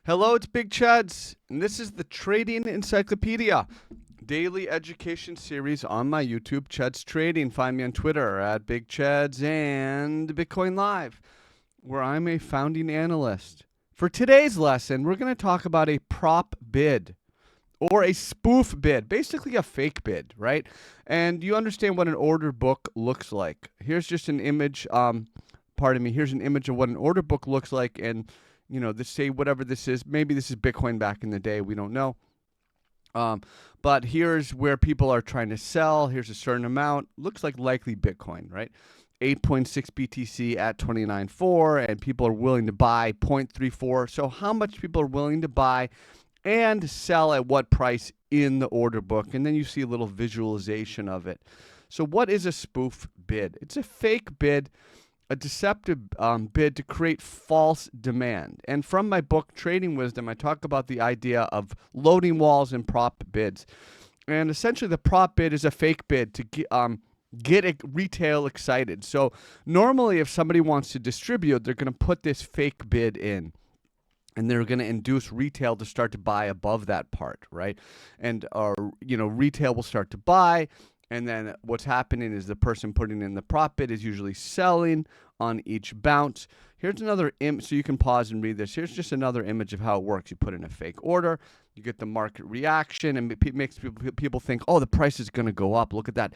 Hello, it's Big Chads, and this is the Trading Encyclopedia Daily Education series on my YouTube, Chads Trading. Find me on Twitter at Big Chads and Bitcoin Live, where I'm a founding analyst. For today's lesson, we're going to talk about a prop bid or a spoof bid, basically a fake bid, right? And you understand what an order book looks like. Here's just an image, here's an image of what an order book looks like, and this say whatever this is. Maybe this is Bitcoin back in the day. We don't know. But here's where people are trying to sell. Here's a certain amount. Looks like likely Bitcoin, right? 8.6 BTC at 29.4, and people are willing to buy 0.34. So how much people are willing to buy and sell at what price in the order book? And then you see a little visualization of it. So what is a spoof bid? It's a fake bid, a deceptive bid to create false demand. And from my book, Trading Wisdom, I talk about the idea of loading walls and prop bids. And essentially, the prop bid is a fake bid to get retail excited. So normally, if somebody wants to distribute, they're going to put this fake bid in, and they're going to induce retail to start to buy above that part, right? And retail will start to buy. And then what's happening is the person putting in the prop bid is usually selling on each bounce. Here's another image, so you can pause and read this. Here's just another image of how it works. You put in a fake order, you get the market reaction, and it makes people think, oh, the price is going to go up. Look at that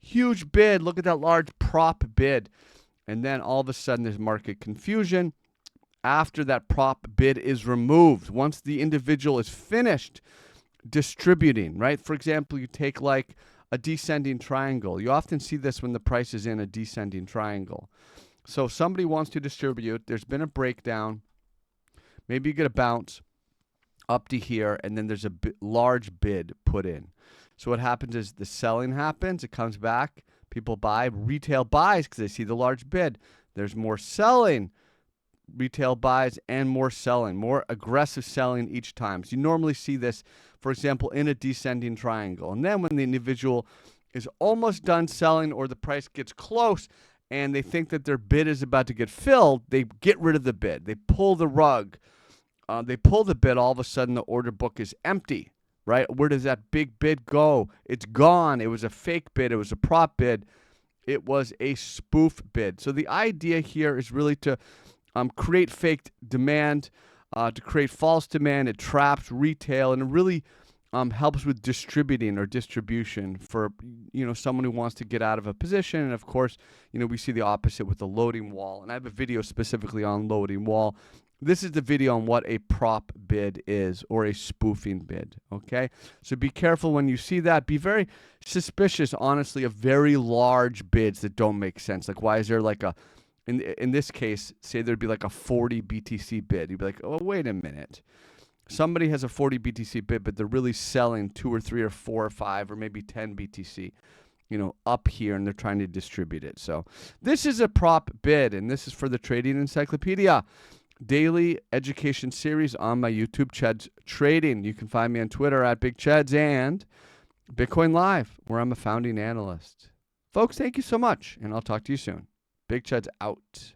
huge bid. Look at that large prop bid. And then all of a sudden there's market confusion after that prop bid is removed. Once the individual is finished distributing, right? For example, you take like a descending triangle. You often see this when the price is in a descending triangle. So somebody wants to distribute. There's been a breakdown. Maybe you get a bounce up to here, and then there's a large bid put in. So what happens is the selling happens. It comes back. People buy. Retail buys because they see the large bid. There's more selling. Retail buys and more selling, more aggressive selling each time. So you normally see this, for example, in a descending triangle. And then when the individual is almost done selling or the price gets close and they think that their bid is about to get filled, they get rid of the bid. They pull the rug. They pull the bid. All of a sudden, the order book is empty, right? Where does that big bid go? It's gone. It was a fake bid. It was a prop bid. It was a spoof bid. So the idea here is really to create fake demand, to create false demand. It traps retail, and it really helps with distributing or distribution for someone who wants to get out of a position. And of course, we see the opposite with the loading wall. And I have a video specifically on loading wall. This is the video on what a prop bid is, or a spoofing bid. Okay, so be careful when you see that. Be very suspicious, honestly, of very large bids that don't make sense. Like, why is there like a in this case, say there'd be like a 40 BTC bid. You'd be like, oh, wait a minute. Somebody has a 40 BTC bid, but they're really selling 2 or 3 or 4 or 5 or maybe 10 BTC, up here, and they're trying to distribute it. So this is a prop bid, and this is for the Trading Encyclopedia Daily Education series on my YouTube, Chads Trading. You can find me on Twitter at Big Chads and Bitcoin Live, where I'm a founding analyst. Folks, thank you so much, and I'll talk to you soon. Big Chads out.